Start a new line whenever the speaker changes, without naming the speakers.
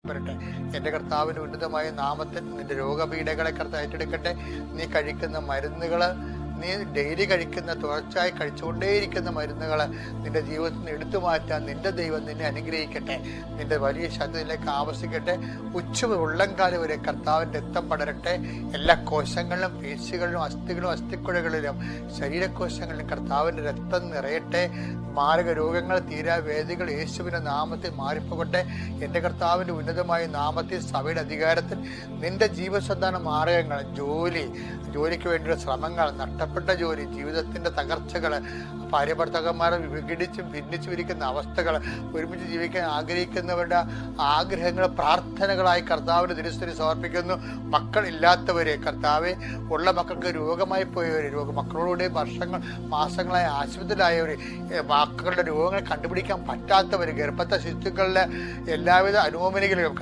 വരട്ടെ. എൻ്റെ കർത്താവിൻ്റെ ഉന്നതമായ നാമത്തിൽ നിന്റെ രോഗപീഠകളെ കർത്താവ് ഏറ്റെടുക്കട്ടെ. നീ കഴിക്കുന്ന മരുന്നുകൾ, നീ ഡെയിലി കഴിക്കുന്ന, തുടർച്ചയായി കഴിച്ചുകൊണ്ടേയിരിക്കുന്ന മരുന്നുകൾ നിന്റെ ജീവിതത്തിൽ നിന്ന് എടുത്തു മാറ്റാൻ നിന്റെ ദൈവം നിന്നെ അനുഗ്രഹിക്കട്ടെ. നിന്റെ വലിയ ശബ്ദത്തിലേക്ക് ആവശ്യിക്കട്ടെ. ഉള്ളംകാലം വരെ കർത്താവിൻ്റെ രക്തം പടരട്ടെ. എല്ലാ കോശങ്ങളിലും, പേശികളിലും, അസ്ഥിക്കുഴകളിലും, ശരീരകോശങ്ങളിലും കർത്താവിൻ്റെ രക്തം നിറയട്ടെ. മാരക രോഗങ്ങൾ, തീരാവേദികൾ യേശുവിൻ്റെ നാമത്തിൽ മാറിപ്പോകട്ടെ. എൻ്റെ കർത്താവിൻ്റെ ഉന്നതമായ നാമത്തിൽ, സഭയുടെ അധികാരത്തിൽ നിന്റെ ജീവസന്ധാന മാർഗങ്ങൾ, ജോലിക്ക് വേണ്ടിയുള്ള ശ്രമങ്ങൾ, നഷ്ടപ്പെട്ട ജോലി, ജീവിതത്തിൻ്റെ തകർച്ചകൾ, ഭാര്യഭർത്താക്കന്മാരെ വിഘടിച്ചും ഭിന്നിച്ചും ഇരിക്കുന്ന അവസ്ഥകൾ, ഒരുമിച്ച് ജീവിക്കാൻ ആഗ്രഹിക്കുന്നവരുടെ ആഗ്രഹങ്ങൾ പ്രാർത്ഥനകളായി കർത്താവിൻ്റെ തിരുസന്നിധിയിൽ സമർപ്പിക്കുന്നു. മക്കളില്ലാത്തവരെ കർത്താവെ, ഉള്ള മക്കൾക്ക് രോഗമായി പോയവർ, മക്കളോടെ മാസങ്ങളായി ആശുപത്രിയിലായവർ, മക്കളുടെ രോഗങ്ങൾ കണ്ടുപിടിക്കാൻ പറ്റാത്തവർ, ഗർഭസ്ഥ ശിശുക്കളുടെ എല്ലാവിധ അനുമോമനികളും